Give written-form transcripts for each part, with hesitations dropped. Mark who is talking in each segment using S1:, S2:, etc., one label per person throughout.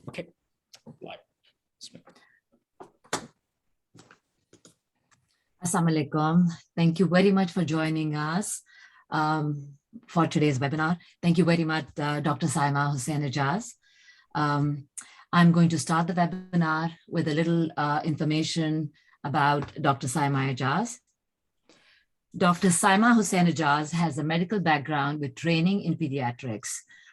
S1: Okay, live.
S2: Assalamu alaikum. Thank you very much for joining us for today's webinar. Thank you very much, Dr. Saima Hussain Ijaz. I'm going to start the webinar with a little information about Dr. Saima Ijaz. Dr. Saima Hussain Ijaz has a medical background with training in pediatrics.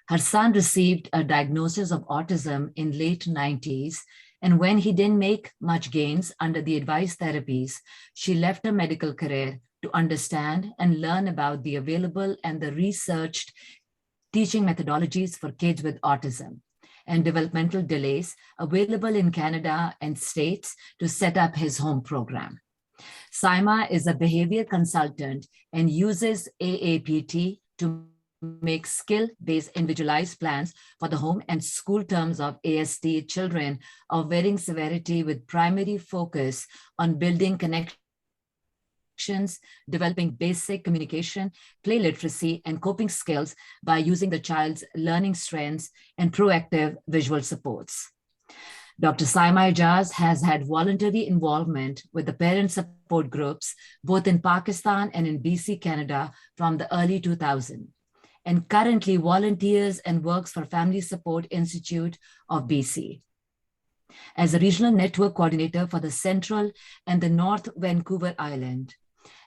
S2: Her son received a diagnosis of autism in late 90s, and when he didn't make much gains under the advice therapies, she left her medical career to understand and learn about the available and the researched teaching methodologies for kids with autism and developmental delays available in Canada and states to set up his home program. Saima is a behavior consultant and uses AAPT to make skill-based individualized plans for the home and school terms of ASD children of varying severity, with primary focus on building connections, developing basic communication, play literacy, and coping skills by using the child's learning strengths and proactive visual supports. Dr. Saima Ijaz has had voluntary involvement with the parent support groups, both in Pakistan and in BC, Canada, from the early 2000s, and currently volunteers and works for Family Support Institute of BC. As a regional network coordinator for the Central and the North Vancouver Island,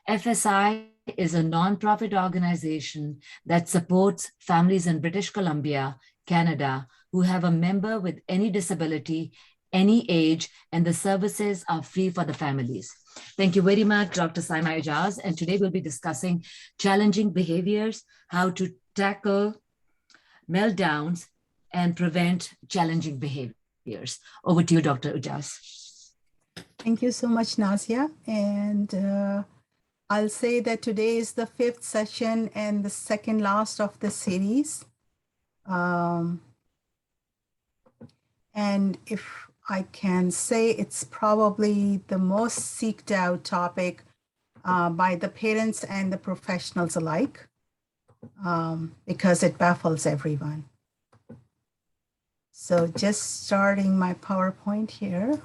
S2: FSI is a nonprofit organization that supports families in British Columbia, Canada, who have a member with any disability, any age, and the services are free for the families. Thank you very much, Dr. Saima Ijaz. And today we'll be discussing challenging behaviors, how to tackle meltdowns and prevent challenging behaviors. Over to you, Dr. Ijaz.
S3: Thank you so much, Nazia. And I'll say that today is the 5th session and the second last of the series. And if I can say, it's probably the most seeked out topic by the parents and the professionals alike, because it baffles everyone. So just starting my PowerPoint here.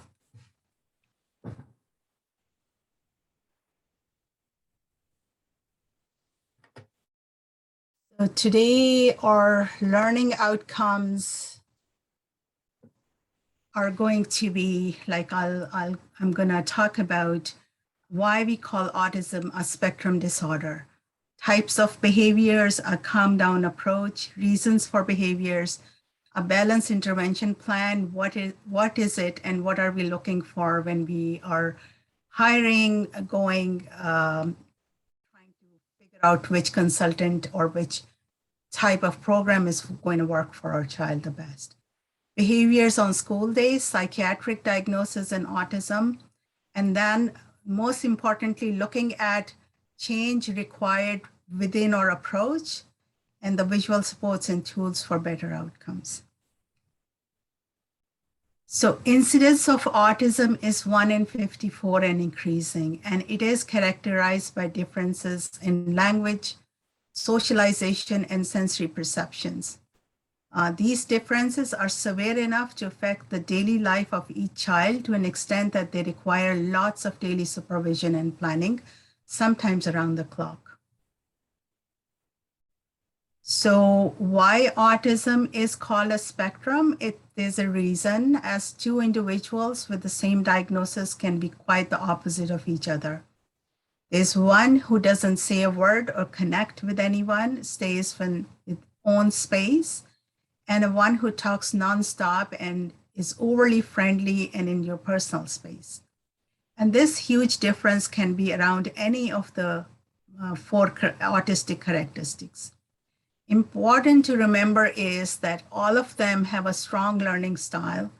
S3: So today our learning outcomes are going to be like, I'm gonna talk about why we call autism a spectrum disorder, types of behaviors, a calm down approach, reasons for behaviors, a balanced intervention plan, what is it, and what are we looking for when we are hiring, trying to figure out which consultant or which type of program is going to work for our child the best. Behaviors on school days, psychiatric diagnosis and autism, and then most importantly, looking at change required within our approach and the visual supports and tools for better outcomes. So incidence of autism is 1 in 54 and increasing, and it is characterized by differences in language, socialization, and sensory perceptions. These differences are severe enough to affect the daily life of each child to an extent that they require lots of daily supervision and planning, sometimes around the clock. So why autism is called a spectrum? There's a reason, as two individuals with the same diagnosis can be quite the opposite of each other. There's one who doesn't say a word or connect with anyone, stays in its own space, and one who talks nonstop and is overly friendly and in your personal space. And this huge difference can be around any of the 4 autistic characteristics. Important to remember is that all of them have a strong learning style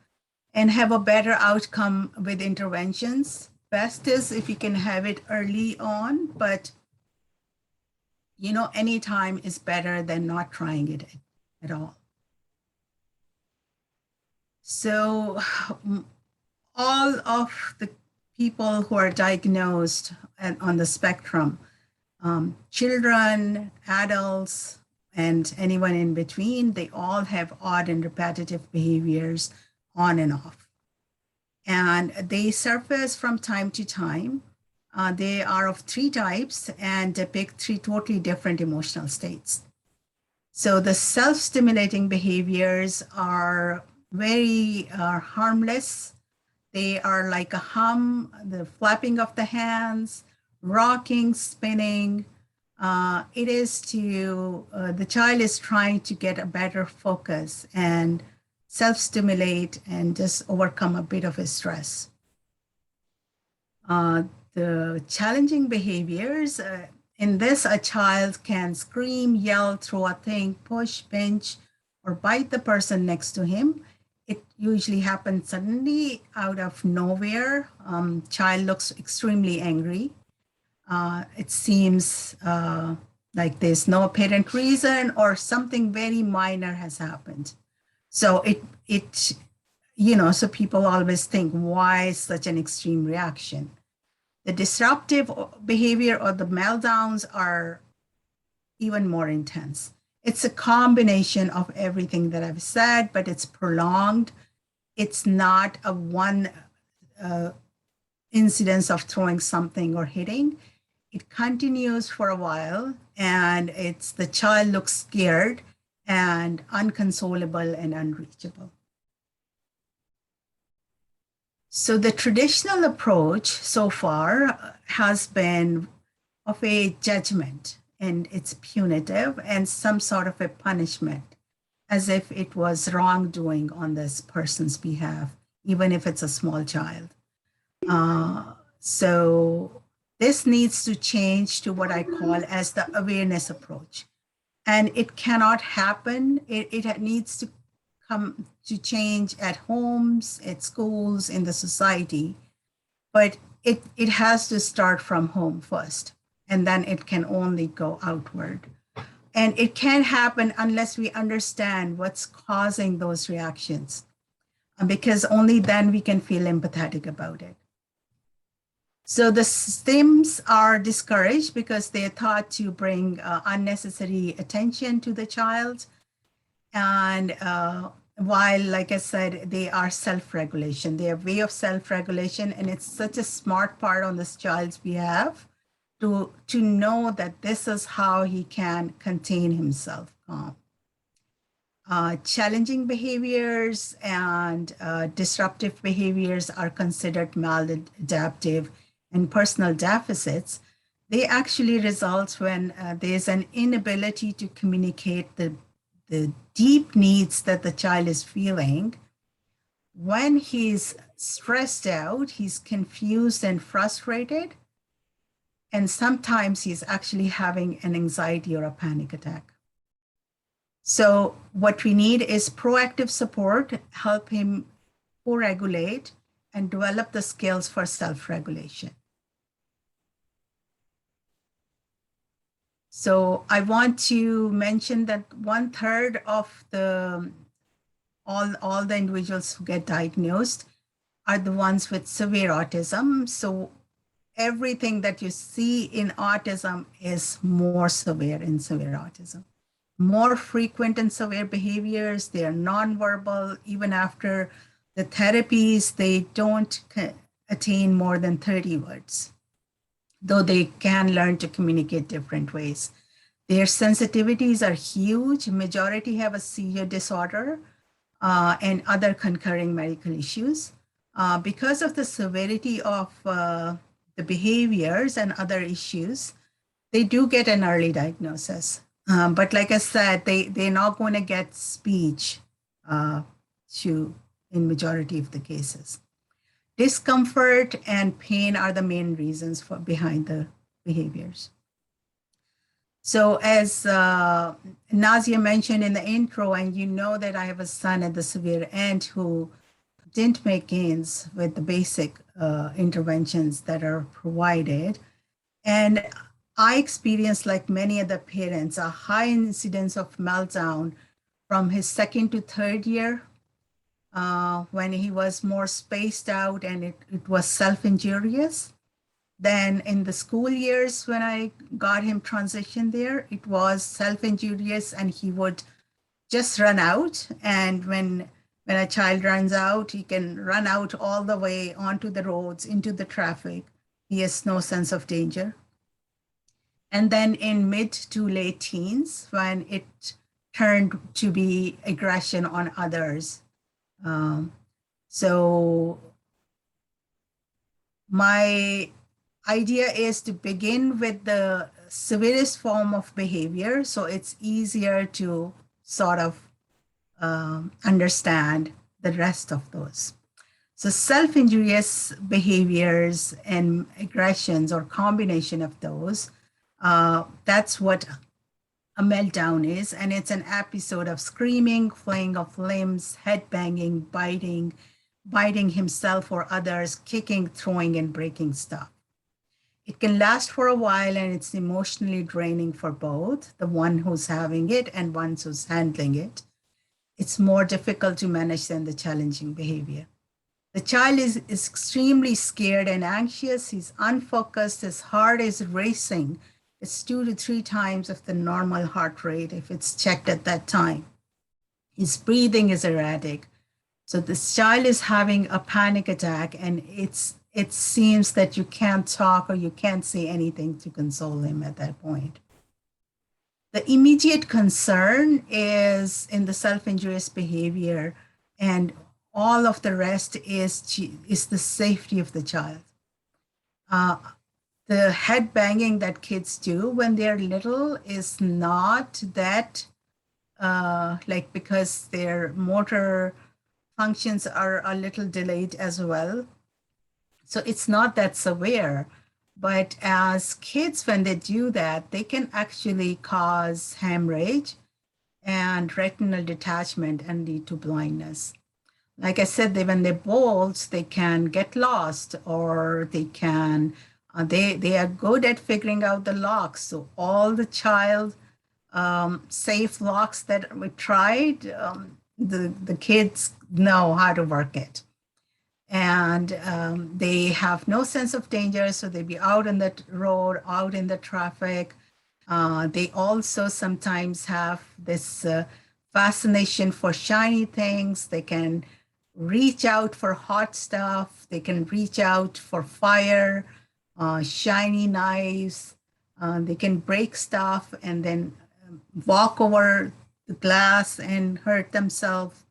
S3: and have a better outcome with interventions. Best is if you can have it early on, but any time is better than not trying it at all. So all of the people who are diagnosed on the spectrum, children, adults, and anyone in between, they all have odd and repetitive behaviors on and off. And they surface from time to time. They are of three types and depict three totally different emotional states. So the self-stimulating behaviors are very harmless. They are like a hum, the flapping of the hands, rocking, spinning. It is to, the child is trying to get a better focus and self-stimulate and just overcome a bit of his stress. The challenging behaviors, in this, a child can scream, yell, throw a thing, push, pinch, or bite the person next to him. It usually happens suddenly out of nowhere. Child looks extremely angry. It seems like there's no apparent reason or something very minor has happened. So so people always think, why such an extreme reaction? The disruptive behavior or the meltdowns are even more intense. It's a combination of everything that I've said, but it's prolonged. It's not a one incidence of throwing something or hitting. It continues for a while, and it's the child looks scared and unconsolable and unreachable. So the traditional approach so far has been of a judgment, and it's punitive and some sort of a punishment, as if it was wrongdoing on this person's behalf, even if it's a small child. So this needs to change to what I call as the awareness approach. And it cannot happen. It needs to come to change at homes, at schools, in the society. But it has to start from home first, and then it can only go outward. And it can't happen unless we understand what's causing those reactions, because only then we can feel empathetic about it. So the stims are discouraged because they're thought to bring unnecessary attention to the child. And while, like I said, they are self-regulation, they are way of self-regulation, and it's such a smart part on this child's behalf to know that this is how he can contain himself. Challenging behaviors and disruptive behaviors are considered maladaptive and personal deficits. They actually result when there's an inability to communicate the deep needs that the child is feeling. When he's stressed out, he's confused and frustrated, and sometimes he's actually having an anxiety or a panic attack. So what we need is proactive support, help him co-regulate and develop the skills for self-regulation. So I want to mention that 1/3 of all the individuals who get diagnosed are the ones with severe autism. So everything that you see in autism is more severe in severe autism. More frequent and severe behaviors, they are nonverbal. Even after the therapies, they don't attain more than 30 words, though they can learn to communicate different ways. Their sensitivities are huge. Majority have a seizure disorder and other concurring medical issues. Because of the severity of the behaviors and other issues, they do get an early diagnosis. But like I said, they're not going to get speech in majority of the cases. Discomfort and pain are the main reasons behind the behaviors. So as Nazia mentioned in the intro, and you know that I have a son at the severe end who didn't make gains with the basic interventions that are provided. And I experienced, like many other parents, a high incidence of meltdown from his 2nd to 3rd year when he was more spaced out and it was self-injurious. Then in the school years, when I got him transitioned there, it was self-injurious, and he would just run out. And when a child runs out, he can run out all the way onto the roads, into the traffic. He has no sense of danger. And then in mid to late teens, when it turned to be aggression on others. So my idea is to begin with the severest form of behavior, so it's easier to sort of understand the rest of those. So self-injurious behaviors and aggressions, or combination of those, that's what a meltdown is. And it's an episode of screaming, flaying of limbs, head banging, biting himself or others, kicking, throwing, and breaking stuff. It can last for a while, and it's emotionally draining for both the one who's having it and one who's handling it. It's more difficult to manage than the challenging behavior. The child is extremely scared and anxious. He's unfocused. His heart is racing. It's 2 to 3 times of the normal heart rate if it's checked at that time. His breathing is erratic. So this child is having a panic attack, and it seems that you can't talk or you can't say anything to console him at that point. The immediate concern is in the self-injurious behavior, and all of the rest is the safety of the child. The head banging that kids do when they're little is not that because their motor functions are a little delayed as well. So it's not that severe. But as kids, when they do that, they can actually cause hemorrhage and retinal detachment and lead to blindness. Like I said, when they bolt, they can get lost, or they can, they are good at figuring out the locks. So all the child safe locks that we tried, the kids know how to work it. And they have no sense of danger, so they be out in the road, out in the traffic. They also sometimes have this fascination for shiny things. They can reach out for hot stuff. They can reach out for fire, shiny knives. They can break stuff and then walk over the glass and hurt themselves.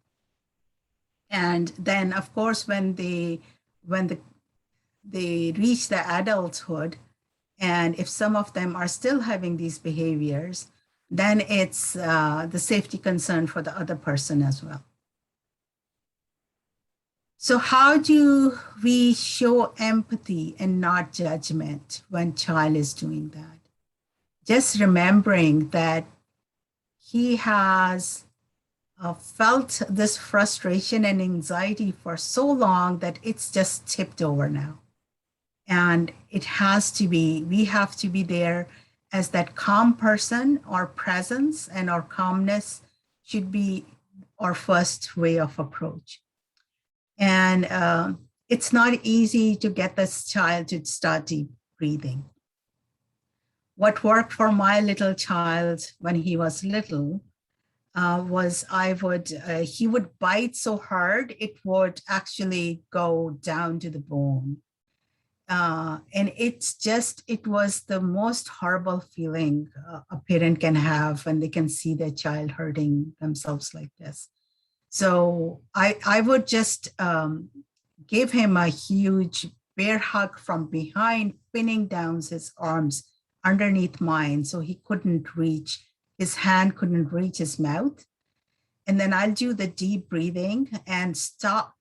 S3: And then, of course, when they reach the adulthood, and if some of them are still having these behaviors, then it's the safety concern for the other person as well. So how do we show empathy and not judgment when child is doing that? Just remembering that he has felt this frustration and anxiety for so long that it's just tipped over now. And it has to be, we have to be there as that calm person. Our presence and our calmness should be our first way of approach. And it's not easy to get this child to start deep breathing. What worked for my little child when he was little was he would bite so hard, it would actually go down to the bone. And it was the most horrible feeling a parent can have when they can see their child hurting themselves like this. So I would just give him a huge bear hug from behind, pinning down his arms underneath mine so he couldn't reach, his hand couldn't reach his mouth. And then I'll do the deep breathing and stop,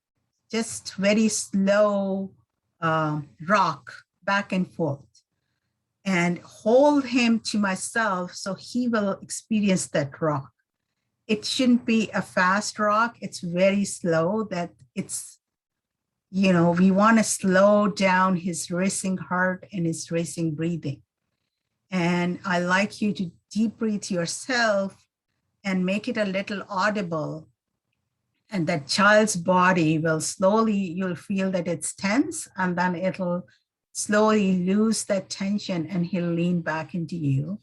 S3: just very slow rock back and forth, and hold him to myself so he will experience that rock. It shouldn't be a fast rock. It's very slow, that it's, we want to slow down his racing heart and his racing breathing. And I like you to deep breathe yourself and make it a little audible. And that child's body will slowly, you'll feel that it's tense, and then it'll slowly lose that tension and he'll lean back into you,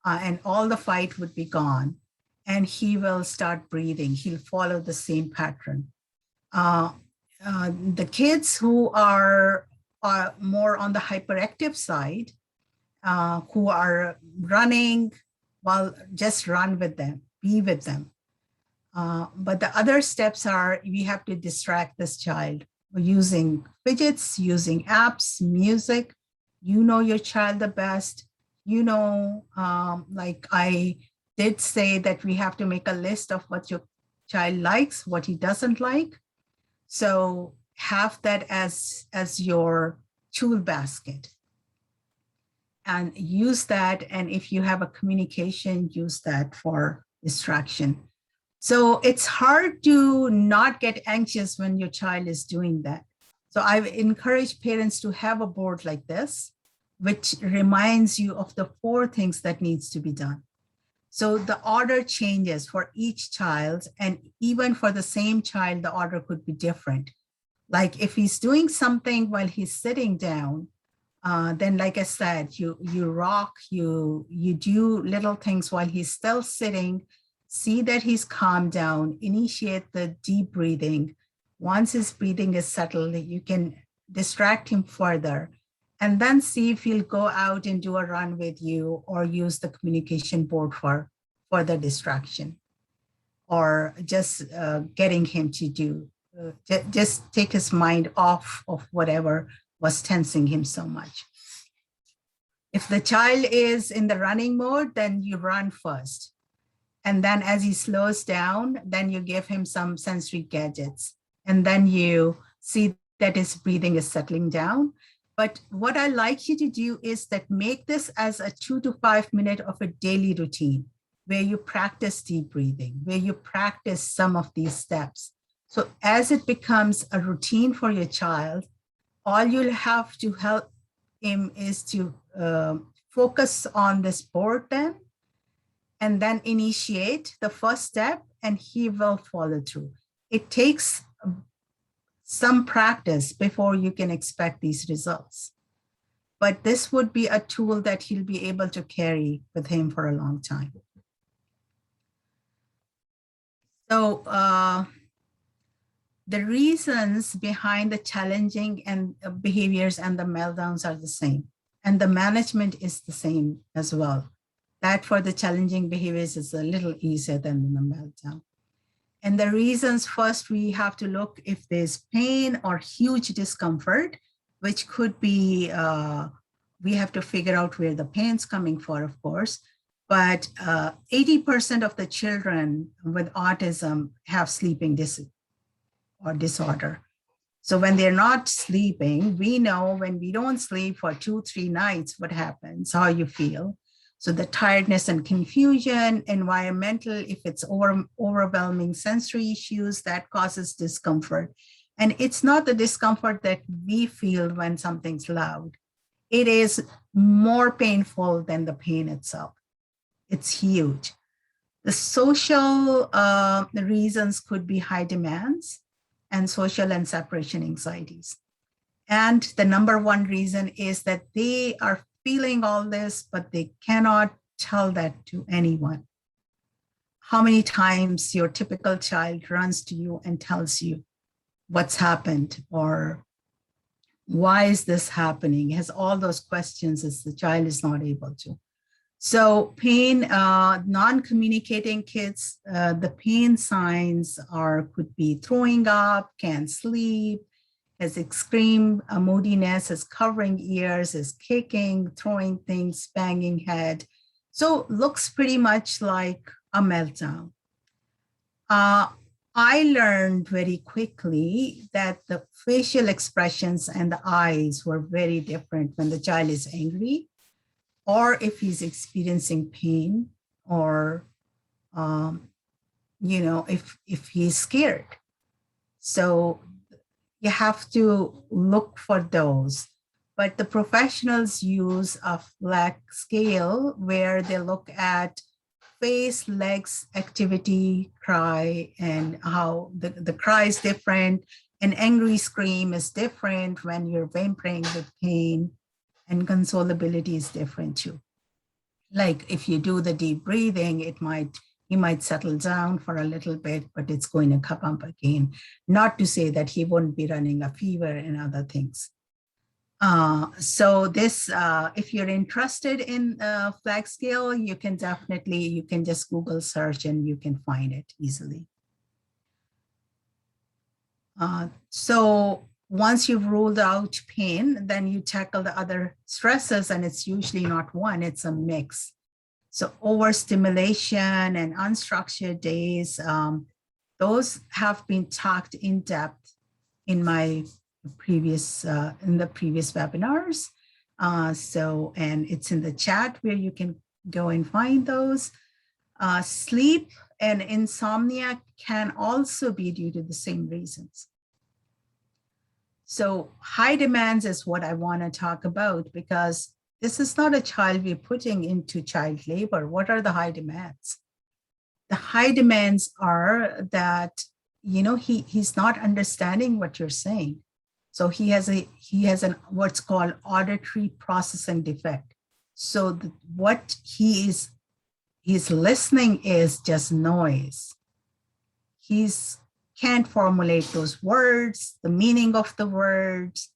S3: and all the fight would be gone, and he will start breathing. He'll follow the same pattern. The kids who are more on the hyperactive side, who are running, well, just run with them, be with them. But the other steps are we have to distract this child using fidgets, using apps, music. You know your child the best. You know, like I did say that we have to make a list of what your child likes, what he doesn't like. So have that as your tool basket and use that. And if you have a communication, use that for distraction. So it's hard to not get anxious when your child is doing that. So I encourage parents to have a board like this, which reminds you of the 4 things that needs to be done. So the order changes for each child, and even for the same child, the order could be different. Like if he's doing something while he's sitting down, then like I said, you rock, you do little things while he's still sitting, see that he's calmed down, initiate the deep breathing. Once his breathing is settled, you can distract him further, and then see if he'll go out and do a run with you or use the communication board for the distraction, or just getting him to do, just take his mind off of whatever was tensing him so much. If the child is in the running mode, then you run first. And then as he slows down, then you give him some sensory gadgets. And then you see that his breathing is settling down. But what I like you to do is that make this as a 2 to 5 minute of a daily routine where you practice deep breathing, where you practice some of these steps. So as it becomes a routine for your child, all you'll have to help him is to focus on this board then, and then initiate the first step, and he will follow through. It takes some practice before you can expect these results. But this would be a tool that he'll be able to carry with him for a long time. So the reasons behind the challenging and behaviors and the meltdowns are the same. And the management is the same as well. That for the challenging behaviors is a little easier than the meltdown. And the reasons, first, we have to look if there's pain or huge discomfort, which could be, we have to figure out where the pain's coming from, of course. But 80% of the children with autism have sleeping disorder. So when they're not sleeping, we know when we don't sleep for 2-3 nights, what happens, how you feel. So the tiredness and confusion, environmental, if it's overwhelming sensory issues, that causes discomfort. And it's not the discomfort that we feel when something's loud. It is more painful than the pain itself. It's huge. The social reasons could be high demands and social and separation anxieties. And the number one reason is that they are feeling all this, but they cannot tell that to anyone. How many times your typical child runs to you and tells you what's happened, or why is this happening? Has all those questions as the child is not able to. So pain, non-communicating kids, the pain signs could be throwing up, can't sleep, has extreme moodiness, is covering ears, is kicking, throwing things, banging head. So looks pretty much like a meltdown. I learned very quickly that the facial expressions and the eyes were very different when the child is angry, or if he's experiencing pain, or if he's scared. So you have to look for those. But the professionals use a flag scale where they look at face, legs, activity, cry, and how the cry is different, An angry scream is different when you're whimpering with pain, and consolability is different too. Like if you do the deep breathing, he might settle down for a little bit, but it's going to come up again. Not to say that he wouldn't be running a fever and other things. So this, if you're interested in flag scale, you can just Google search and you can find it easily. So once you've ruled out pain, then you tackle the other stresses, and it's usually not one, it's a mix. So overstimulation and unstructured days, those have been talked in depth in my previous webinars. And it's in the chat where you can go and find those. Sleep and insomnia can also be due to the same reasons. So high demands is what I want to talk about, because this is not a child we're putting into child labor. What are the high demands? The high demands are that, he's not understanding what you're saying. So he has an what's called auditory processing defect. So what he's listening is just noise. He's can't formulate those words, the meaning of the words.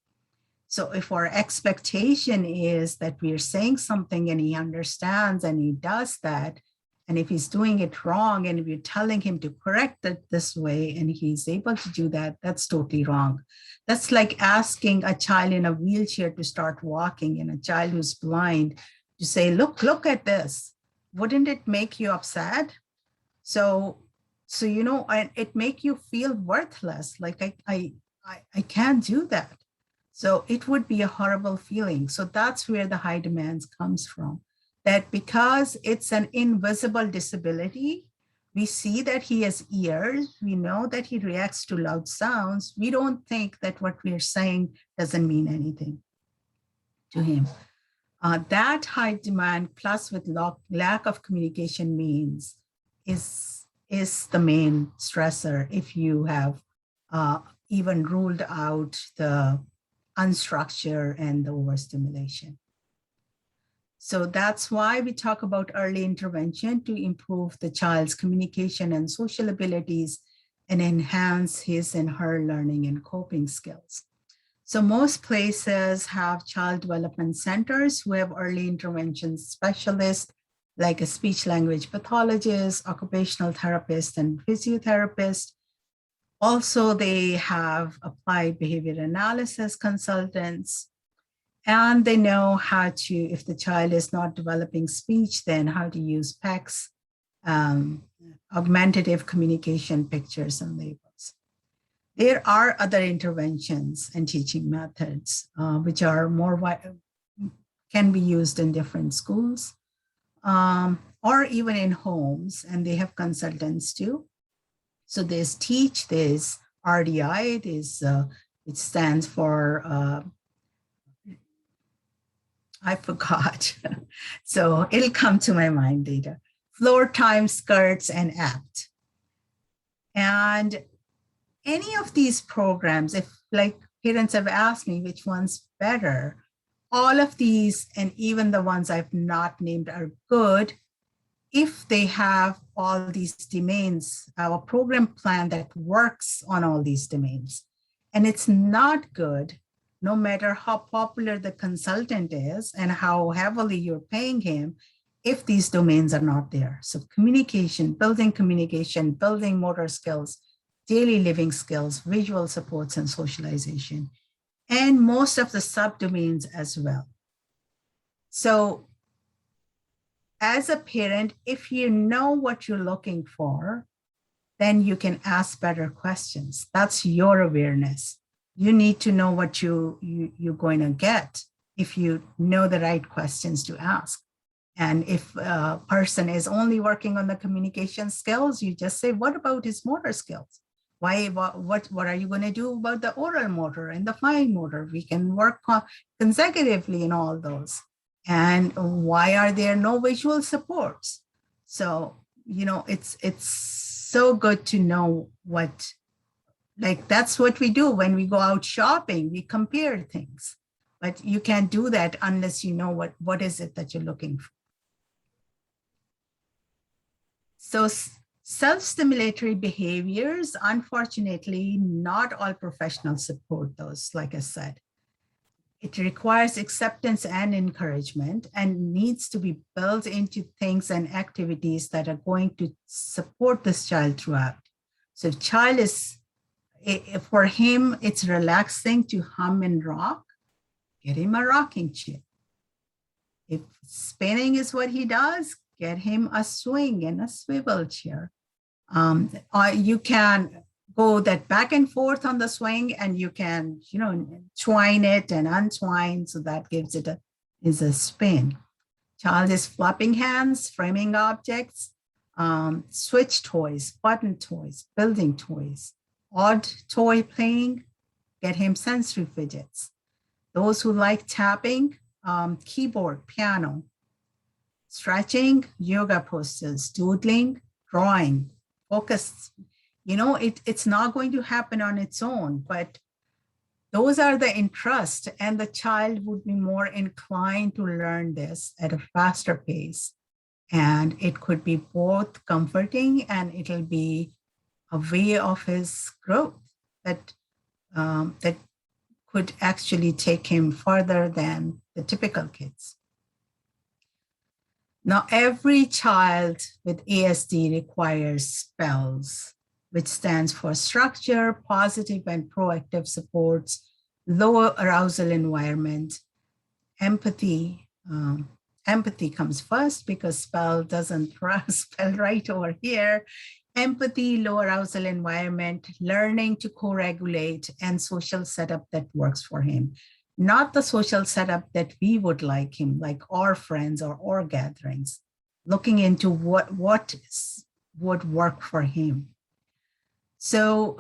S3: So if our expectation is that we're saying something and he understands and he does that, and if he's doing it wrong and we're telling him to correct it this way and he's able to do that, that's totally wrong. That's like asking a child in a wheelchair to start walking and a child who's blind to say, look at this. Wouldn't it make you upset? So and it make you feel worthless. Like I can't do that. So it would be a horrible feeling. So that's where the high demands comes from. That because it's an invisible disability, we see that he has ears, we know that he reacts to loud sounds. We don't think that what we're saying doesn't mean anything to him. That high demand plus with lack of communication means is the main stressor if you have even ruled out the unstructured and the overstimulation. So that's why we talk about early intervention to improve the child's communication and social abilities and enhance his and her learning and coping skills. So most places have child development centers who have early intervention specialists like a speech language pathologist, occupational therapist, and physiotherapist. Also, they have applied behavior analysis consultants, and they know how to, if the child is not developing speech, then how to use PECs, augmentative communication pictures and labels. There are other interventions and teaching methods, which are can be used in different schools. Or even in homes, and they have consultants too. So there's TEACH, there's RDI, it stands for, I forgot. So it'll come to my mind later. Floor time, skirts, and APT. And any of these programs, if like parents have asked me which one's better, all of these, and even the ones I've not named, are good if they have all these domains, a program plan that works on all these domains. And it's not good, no matter how popular the consultant is and how heavily you're paying him, if these domains are not there. So communication, building motor skills, daily living skills, visual supports, and socialization, and most of the subdomains as well. So as a parent, if you know what you're looking for, then you can ask better questions. That's your awareness. You need to know what you're going to get if you know the right questions to ask. And if a person is only working on the communication skills, you just say, what about his motor skills? What are you going to do about the oral motor and the fine motor? We can work consecutively in all those. And why are there no visual supports? So, it's so good to know what like that's what we do when we go out shopping, we compare things, but you can't do that unless you know what is it that you're looking for. So self-stimulatory behaviors, unfortunately, not all professionals support those, like I said. It requires acceptance and encouragement and needs to be built into things and activities that are going to support this child throughout. So if child is, for him, it's relaxing to hum and rock, get him a rocking chair. If spinning is what he does, get him a swing and a swivel chair. Or you can go that back and forth on the swing, and you can, twine it and untwine, so that gives it is a spin. Child is flapping hands, framing objects, switch toys, button toys, building toys, odd toy playing, get him sensory fidgets. Those who like tapping, keyboard, piano, stretching, yoga postures, doodling, drawing, focus. It's not going to happen on its own, but those are the interests, and the child would be more inclined to learn this at a faster pace. And it could be both comforting, and it'll be a way of his growth that could actually take him further than the typical kids. Now, every child with ASD requires SPELLS, which stands for structure, positive and proactive supports, low arousal environment, empathy. Empathy comes first because spell doesn't spell right over here. Empathy, low arousal environment, learning to co-regulate, and social setup that works for him. Not the social setup that we would like him, like our friends or gatherings, looking into what would work for him. So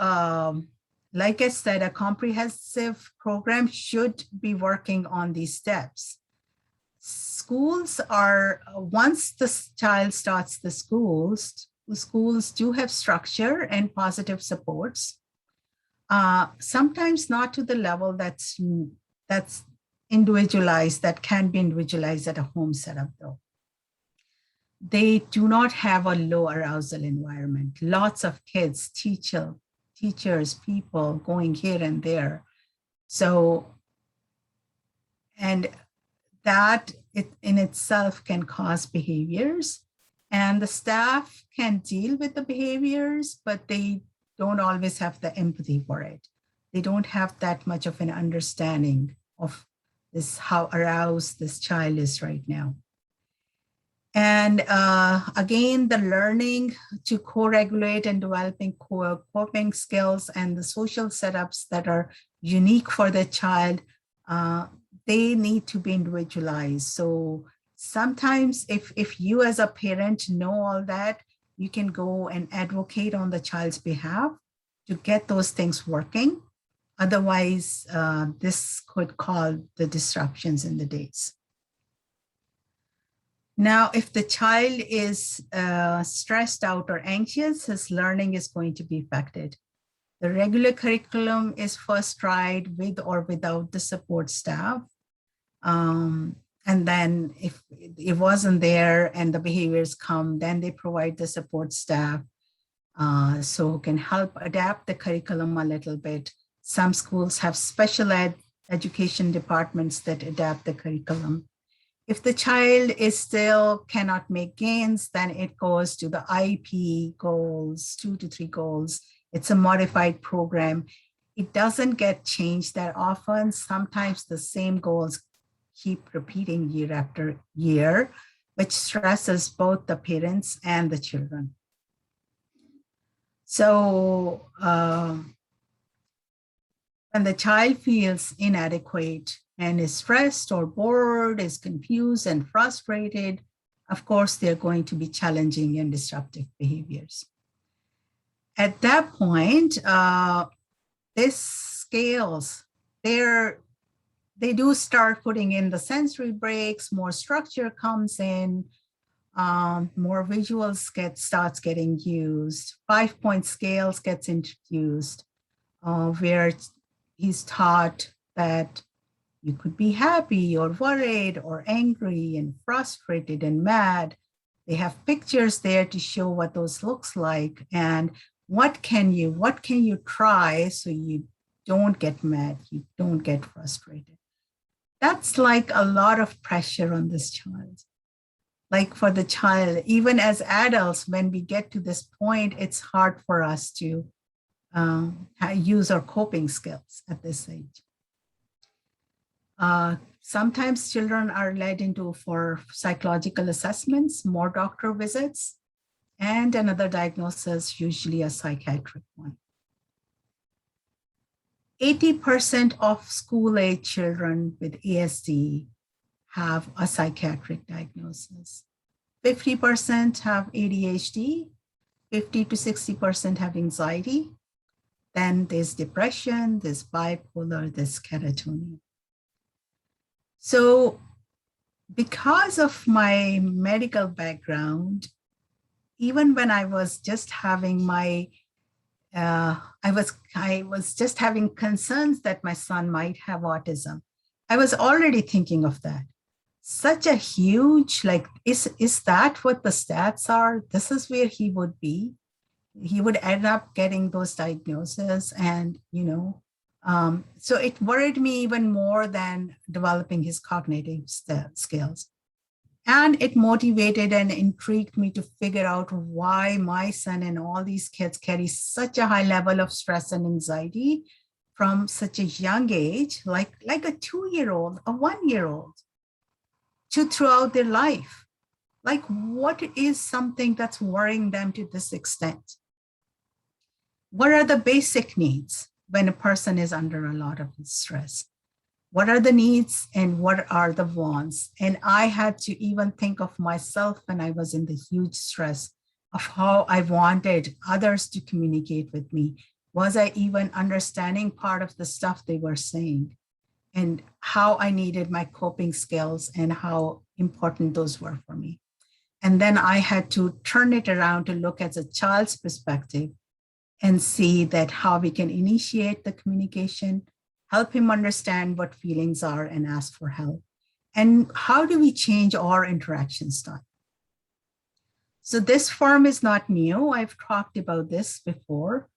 S3: like I said, a comprehensive program should be working on these steps. Schools are, once the child starts the schools do have structure and positive supports. Sometimes not to the level that's individualized, that can be individualized at a home setup though. They do not have a low arousal environment. Lots of kids, teachers, people going here and there. So, and that in itself can cause behaviors, and the staff can deal with the behaviors, but they don't always have the empathy for it. They don't have that much of an understanding of this, how aroused this child is right now. And again, the learning to co-regulate and developing coping skills and the social setups that are unique for the child, they need to be individualized. So sometimes if you as a parent know all that, you can go and advocate on the child's behalf to get those things working. Otherwise, this could cause the disruptions in the days. Now, if the child is stressed out or anxious, his learning is going to be affected. The regular curriculum is first tried with or without the support staff. And then if it wasn't there and the behaviors come, then they provide the support staff so can help adapt the curriculum a little bit. Some schools have special education departments that adapt the curriculum. If the child is still cannot make gains, then it goes to the IP goals, 2 to 3 goals. It's a modified program. It doesn't get changed that often. Sometimes the same goals keep repeating year after year, which stresses both the parents and the children. So when the child feels inadequate and is stressed or bored, is confused and frustrated, of course, they're going to be challenging and disruptive behaviors. At that point, this scales. They do start putting in the sensory breaks, more structure comes in, more visuals starts getting used, 5-point scales gets introduced. where he's taught that you could be happy or worried or angry and frustrated and mad. They have pictures there to show what those looks like and what can you try so you don't get mad, you don't get frustrated. That's like a lot of pressure on this child. Like for the child, even as adults, when we get to this point, it's hard for us to use our coping skills at this age. Sometimes children are led into for psychological assessments, more doctor visits, and another diagnosis, usually a psychiatric one. 80% of school-age children with ASD have a psychiatric diagnosis. 50% have ADHD, 50 to 60% have anxiety. Then there's depression, there's bipolar, there's catatonia. So because of my medical background, even when I was just having my, I was just having concerns that my son might have autism, I was already thinking of that. Such a huge, like, is that what the stats are? This is where he would be. He would end up getting those diagnoses and, so it worried me even more than developing his cognitive skills. And it motivated and intrigued me to figure out why my son and all these kids carry such a high level of stress and anxiety from such a young age, like a 2-year-old, a 1-year-old, to throughout their life. Like, what is something that's worrying them to this extent? What are the basic needs when a person is under a lot of stress? What are the needs and what are the wants? And I had to even think of myself when I was in the huge stress of how I wanted others to communicate with me. Was I even understanding part of the stuff they were saying? And how I needed my coping skills and how important those were for me. And then I had to turn it around to look at the child's perspective and see that how we can initiate the communication, help him understand what feelings are and ask for help. And how do we change our interaction style? So this form is not new. I've talked about this before.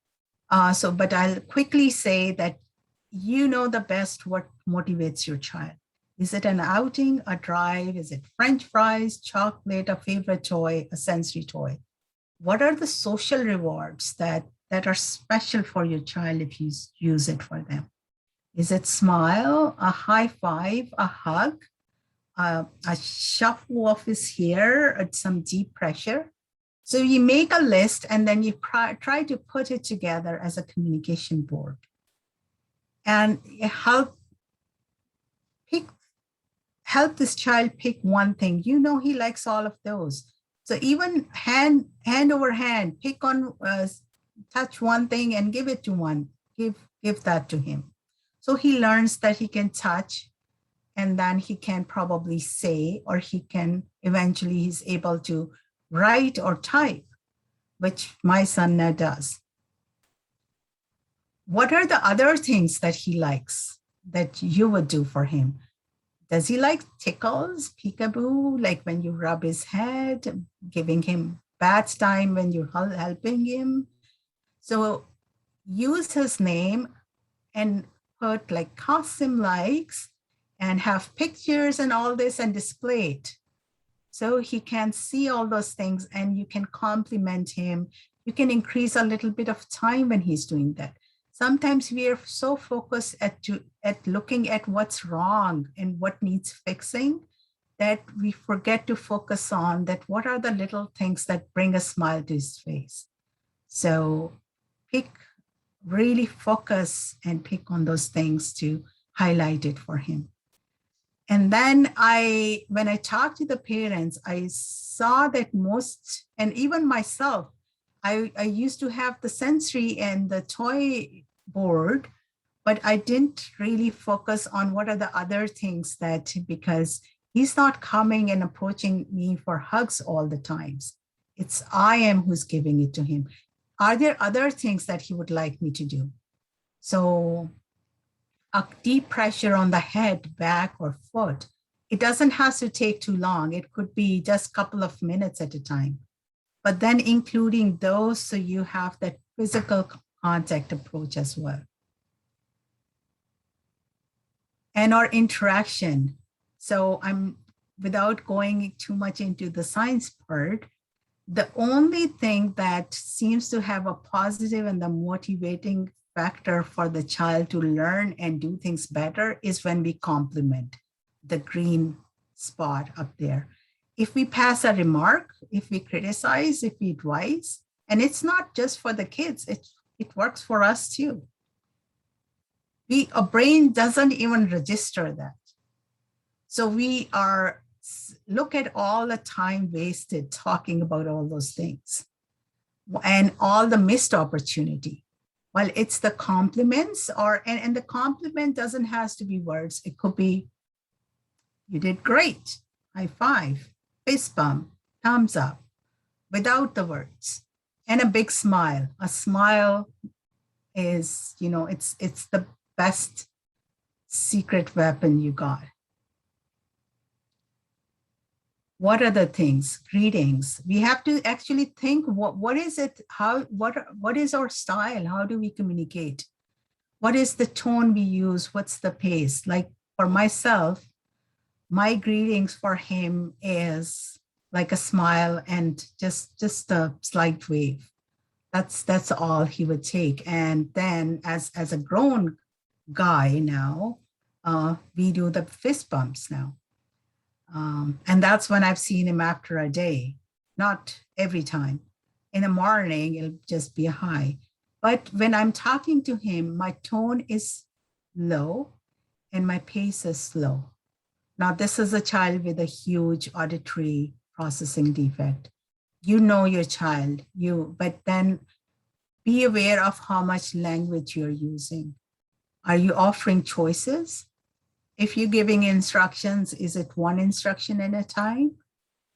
S3: But I'll quickly say that you know the best what motivates your child. Is it an outing, a drive? Is it French fries, chocolate, a favorite toy, a sensory toy? What are the social rewards that are special for your child if you use it for them? Is it smile, a high five, a hug, a shuffle of his hair, some deep pressure? So you make a list and then you try to put it together as a communication board and help this child pick one thing. You know he likes all of those. So even hand over hand, pick on, touch one thing and give it to one. Give that to him. So he learns that he can touch and then he can probably say, or he can eventually he's able to write or type, which my son now does. What are the other things that he likes that you would do for him? Does he like tickles, peekaboo, like when you rub his head, giving him bath time when you're helping him? So use his name and put like Qasim likes and have pictures and all this and display it. So he can see all those things and you can compliment him. You can increase a little bit of time when he's doing that. Sometimes we are so focused at looking at what's wrong and what needs fixing that we forget to focus on that what are the little things that bring a smile to his face. So really focus and pick on those things to highlight it for him. And then when I talked to the parents, I saw that most, and even myself, I used to have the sensory and the toy board, but I didn't really focus on what are the other things that, because he's not coming and approaching me for hugs all the times. I am who's giving it to him. Are there other things that he would like me to do? So a deep pressure on the head, back, or foot, it doesn't have to take too long. It could be just a couple of minutes at a time. But then including those so you have that physical contact approach as well. And our interaction. So without going too much into the science part, the only thing that seems to have a positive and the motivating factor for the child to learn and do things better is when we compliment the green spot up there. If we pass a remark, if we criticize, if we advise, and it's not just for the kids, it works for us too. A brain doesn't even register that. So we look at all the time wasted talking about all those things and all the missed opportunity. Well, it's the compliments and the compliment doesn't have to be words. It could be, you did great, high five, fist bump, thumbs up, without the words, and a big smile. A smile is, it's the best secret weapon you got. What are the things? Greetings. We have to actually think, what is it? What is our style? How do we communicate? What is the tone we use? What's the pace? Like for myself, my greetings for him is like a smile and just a slight wave. That's all he would take. And then as a grown guy now, we do the fist bumps now. And that's when I've seen him after a day, not every time. In the morning, it'll just be a high. But when I'm talking to him, my tone is low and my pace is slow. Now, this is a child with a huge auditory processing defect. You know your child, but then be aware of how much language you're using. Are you offering choices? If you're giving instructions, is it one instruction at a time?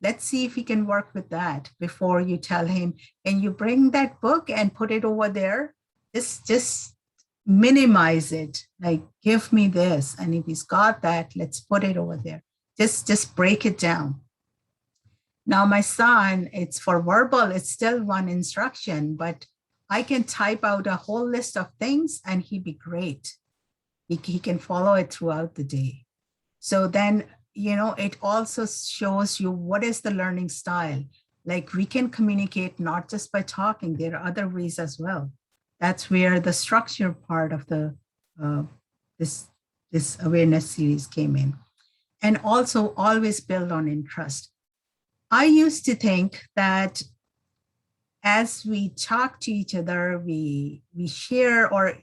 S3: Let's see if we can work with that before you tell him, can you bring that book and put it over there? Just minimize it, like give me this. And if he's got that, let's put it over there. Just break it down. Now my son, it's for verbal, it's still one instruction, but I can type out a whole list of things and he'd be great. He can follow it throughout the day. So then, it also shows you what is the learning style. Like we can communicate not just by talking, there are other ways as well. That's where the structure part of the this awareness series came in. And also always build on interest. I used to think that as we talk to each other, we share our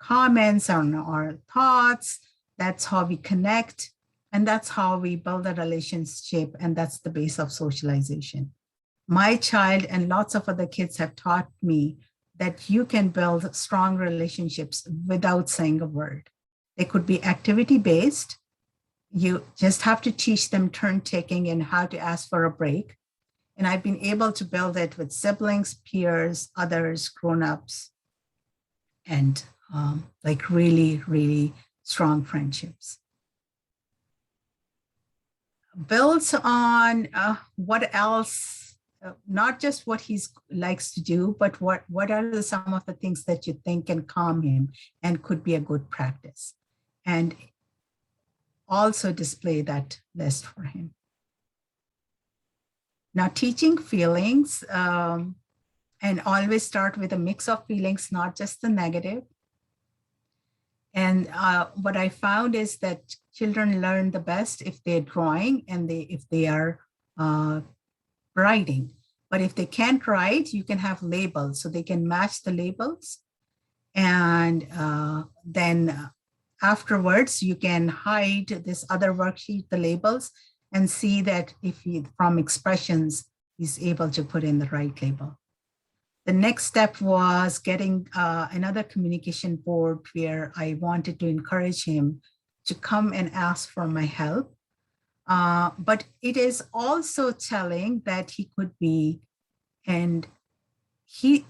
S3: comments on our thoughts, that's how we connect, and that's how we build a relationship, and that's the base of socialization. My child and lots of other kids have taught me that you can build strong relationships without saying a word. They could be activity-based. You just have to teach them turn taking and how to ask for a break. And I've been able to build it with siblings, peers, others, grown-ups, and like really, really strong friendships. Builds on what else, not just what he likes to do, but what are some of the things that you think can calm him and could be a good practice. And also display that list for him. Now, teaching feelings, and always start with a mix of feelings, not just the negative. And what I found is that children learn the best if they're drawing and if they are writing. But if they can't write, you can have labels, so they can match the labels. And then afterwards, you can hide this other worksheet, the labels, and see that if he, from expressions, he's able to put in the right label. The next step was getting another communication board where I wanted to encourage him to come and ask for my help. But it is also telling that he could be, and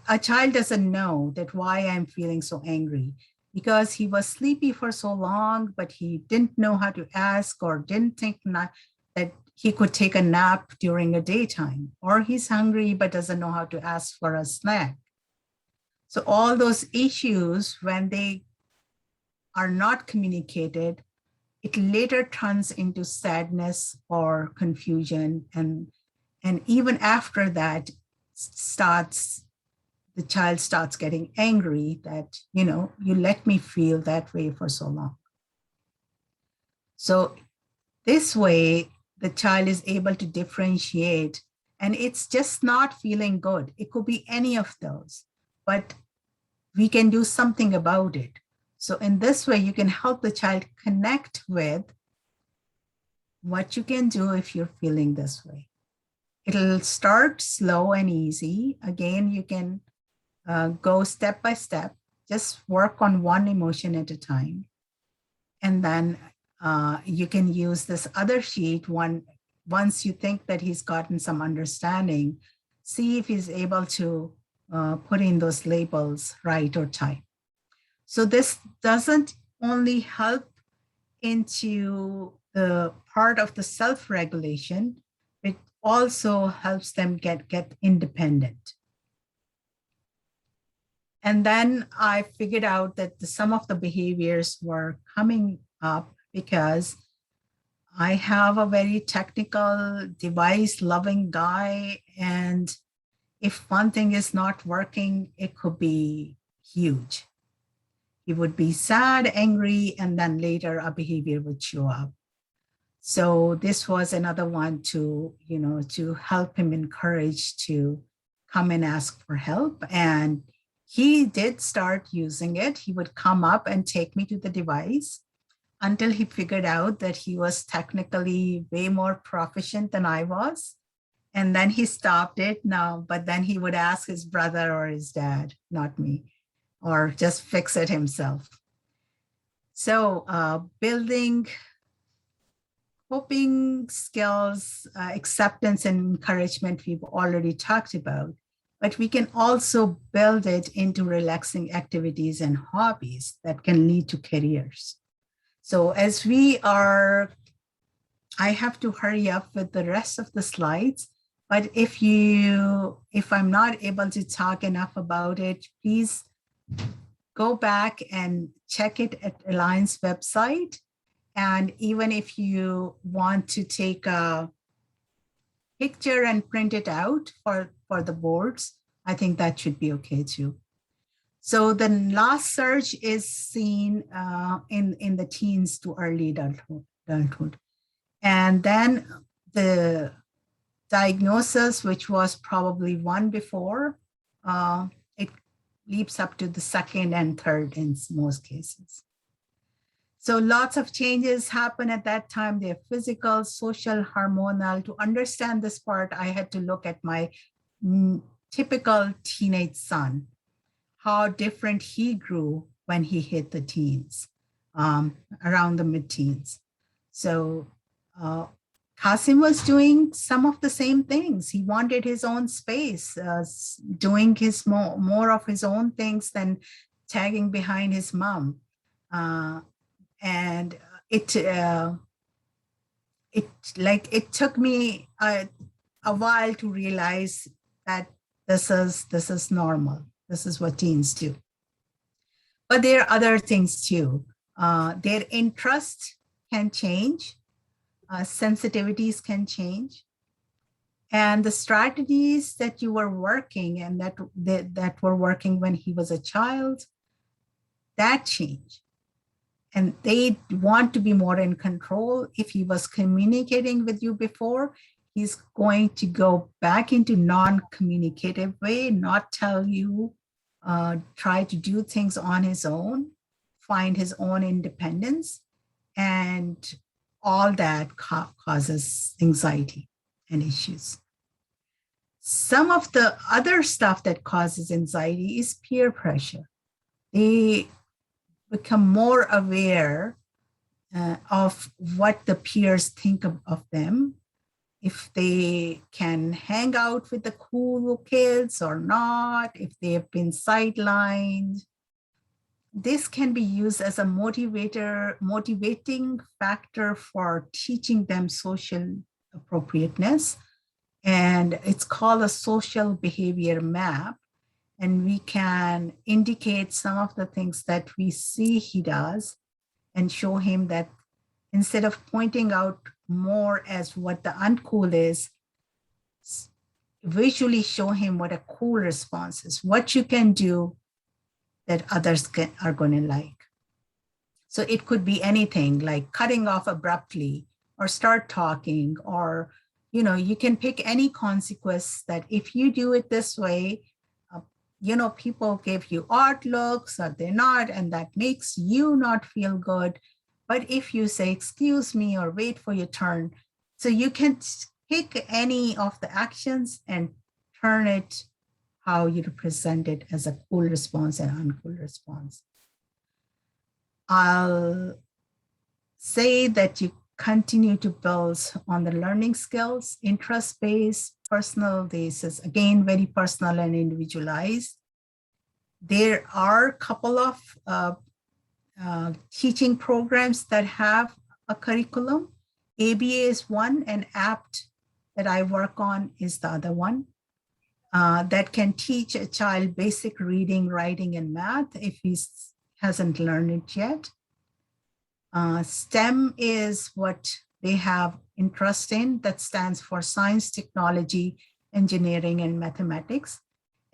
S3: a child doesn't know that why I'm feeling so angry, because he was sleepy for so long, but he didn't know how to ask or didn't think that he could take a nap during a daytime, or he's hungry but doesn't know how to ask for a snack. So all those issues, when they are not communicated, it later turns into sadness or confusion. And even after that, the child starts getting angry that, you let me feel that way for so long. So this way, the child is able to differentiate, and it's just not feeling good. It could be any of those, but we can do something about it. So in this way, you can help the child connect with what you can do if you're feeling this way. It'll start slow and easy. Again, you can go step by step, just work on one emotion at a time. And then you can use this other sheet once you think that he's gotten some understanding, see if he's able to put in those labels right or type. So this doesn't only help into the part of the self-regulation, it also helps them get independent. And then I figured out that some of the behaviors were coming up because I have a very technical, device-loving guy, and if one thing is not working, it could be huge. He would be sad, angry, and then later a behavior would show up. So this was another one to help him encourage to come and ask for help. And he did start using it. He would come up and take me to the device until he figured out that he was technically way more proficient than I was. And then he stopped it now, but then he would ask his brother or his dad, not me, or just fix it himself. So building coping skills, acceptance and encouragement, we've already talked about, but we can also build it into relaxing activities and hobbies that can lead to careers. So as I have to hurry up with the rest of the slides, but if I'm not able to talk enough about it, please go back and check it at Alliance website. And even if you want to take a picture and print it out for the boards, I think that should be okay too. So the last surge is seen in the teens to early adulthood. And then the diagnosis, which was probably one before, it leaps up to the second and third in most cases. So lots of changes happen at that time. They're physical, social, hormonal. To understand this part, I had to look at my typical teenage son, how different he grew when he hit the teens, around the mid-teens. So Qasim was doing some of the same things. He wanted his own space, doing his more of his own things than tagging behind his mom. And it took me a while to realize that this is normal. This is what teens do. But there are other things too. Their interest can change. Sensitivities can change. And the strategies that you were working and that were working when he was a child, that changed. And they want to be more in control. If he was communicating with you before, he's going to go back into non-communicative way, not tell you, try to do things on his own, find his own independence, and all that causes anxiety and issues. Some of the other stuff that causes anxiety is peer pressure. They become more aware of what the peers think of them. if they can hang out with the cool kids or not, if they have been sidelined. This can be used as a motivating factor for teaching them social appropriateness. And it's called a social behavior map. And we can indicate some of the things that we see he does and show him that instead of pointing out more as what the uncool is, visually show him what a cool response is, what you can do that others are going to like. So it could be anything like cutting off abruptly or start talking, or, you can pick any consequence that if you do it this way, people give you odd looks or they're not, and that makes you not feel good. But if you say, excuse me, or wait for your turn, so you can pick any of the actions and turn it how you represent it as a cool response and uncool response. I'll say that you continue to build on the learning skills, interest-based, personal basis, again, very personal and individualized. There are a couple of teaching programs that have a curriculum. ABA is one, and APT that I work on is the other one. That can teach a child basic reading, writing, and math if he hasn't learned it yet. STEM is what they have interest in. That stands for science, technology, engineering, and mathematics.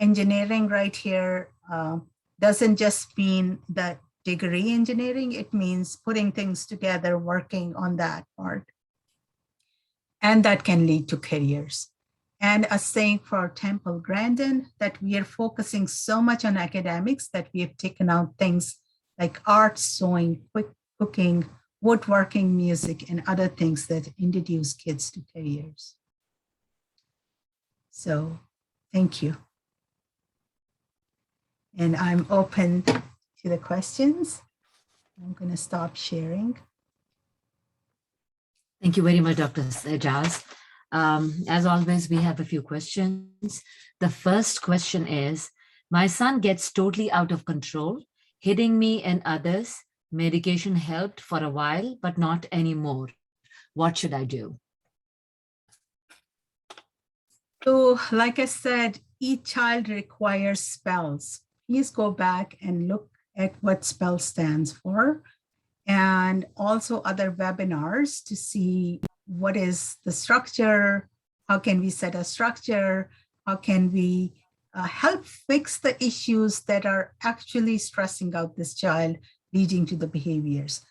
S3: Engineering right here doesn't just mean that degree engineering, it means putting things together, working on that part. And that can lead to careers. And a saying for Temple Grandin that we are focusing so much on academics that we have taken out things like art, sewing, cooking, woodworking, music, and other things that introduce kids to careers. So thank you. And I'm open to the questions. I'm going to stop sharing.
S2: Thank you very much, Dr. Ejaz. As always, we have a few questions. The first question is, my son gets totally out of control, hitting me and others. Medication helped for a while, but not anymore. What should I do?
S3: So, like I said, each child requires spells. Please go back and look at what spell stands for, and also other webinars to see what is the structure, how can we set a structure, how can we help fix the issues that are actually stressing out this child, leading to the behaviors.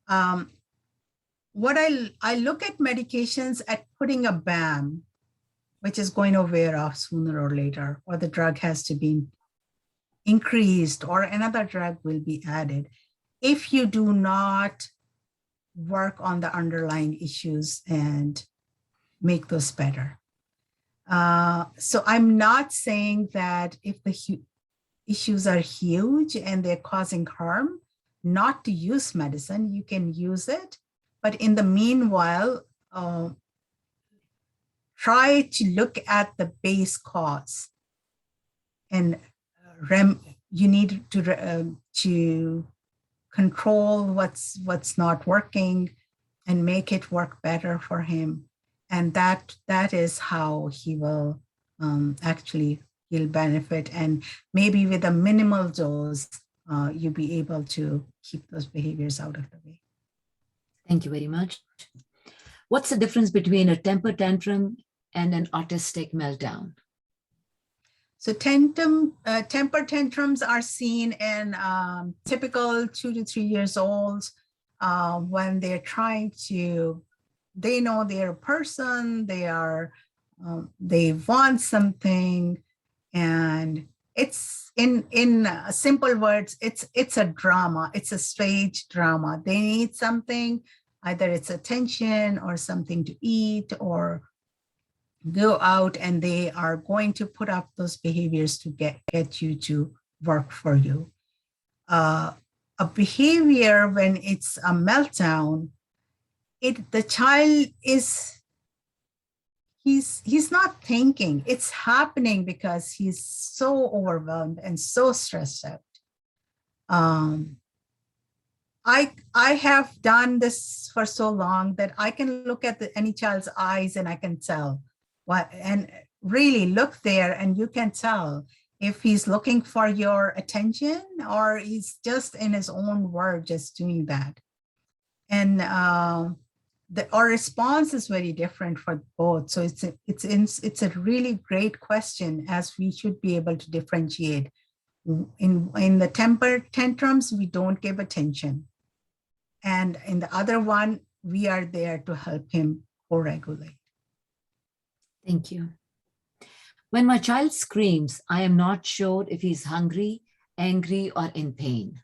S3: What I look at medications at putting a BAM, which is going to wear off sooner or later, or the drug has to be increased or another drug will be added if you do not work on the underlying issues and make those better. So I'm not saying that if the issues are huge and they're causing harm, not to use medicine, you can use it. But in the meanwhile, try to look at the base cause. And you need to control what's not working and make it work better for him. And that is how he will he'll benefit. And maybe with a minimal dose, you'll be able to keep those behaviors out of the way.
S2: Thank you very much. What's the difference between a temper tantrum and an autistic meltdown?
S3: So temper tantrums are seen in typical 2 to 3 years old when they're trying to, they know they're a person, they want something, and it's in simple words, it's a drama, it's a stage drama. They need something, either it's attention or something to eat or go out, and they are going to put up those behaviors to get you to work for you. A behavior when it's a meltdown, the child is he's not thinking. It's happening because he's so overwhelmed and so stressed out. I have done this for so long that I can look at any child's eyes and I can tell what, and really look there and you can tell if he's looking for your attention or he's just in his own world, just doing that. And our response is very different for both. So it's a really great question, as we should be able to differentiate. In the temper tantrums, we don't give attention. And in the other one, we are there to help him co-regulate.
S2: Thank you. When my child screams, I am not sure if he's hungry, angry, or in pain.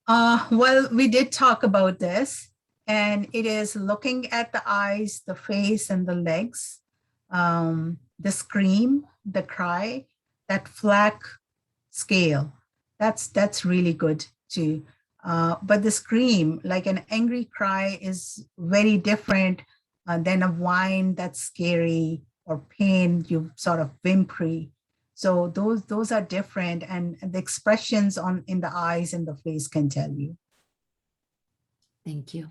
S3: Well, we did talk about this, and it is looking at the eyes, the face, and the legs, the scream, the cry, that flag scale. That's really good too. But the scream, like an angry cry, is very different than a whine that's scary, or pain, you sort of whimpery. So those are different, and the expressions in the eyes and the face can tell you.
S2: Thank you.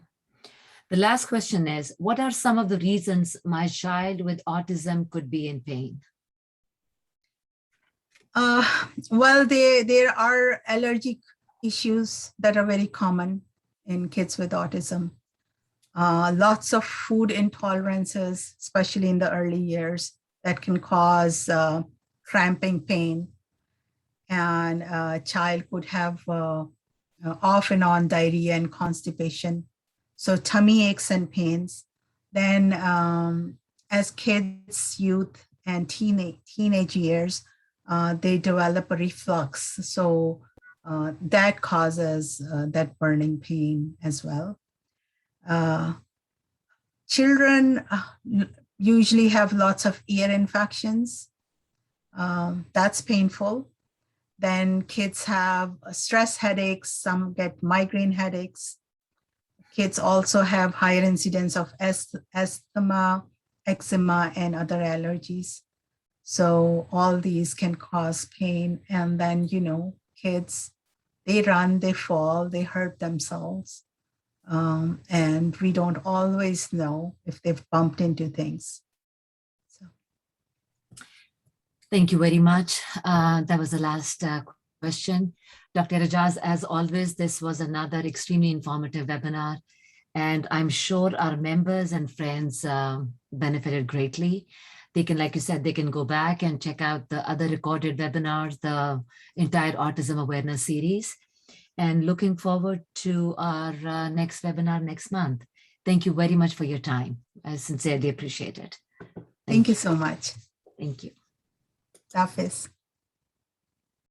S2: The last question is, what are some of the reasons my child with autism could be in pain?
S3: Well, there are allergic issues that are very common in kids with autism. Lots of food intolerances, especially in the early years, that can cause cramping pain. And a child could have off and on diarrhea and constipation. So tummy aches and pains. Then as kids, youth, and teenage years, they develop a reflux. So that causes that burning pain as well. Children usually have lots of ear infections. That's painful. Then kids have stress headaches. Some get migraine headaches. Kids also have higher incidence of asthma, eczema, and other allergies. So all these can cause pain. And then, kids, they run, they fall, they hurt themselves. And we don't always know if they've bumped into things. So.
S2: Thank you very much. That was the last question. Dr. Rajaz, as always, this was another extremely informative webinar, and I'm sure our members and friends benefited greatly. They can, like you said, they can go back and check out the other recorded webinars, the entire Autism Awareness series, and looking forward to our next webinar next month. Thank you very much for your time. I sincerely appreciate it.
S3: Thank you so much.
S2: Thank you.
S3: Hafiz.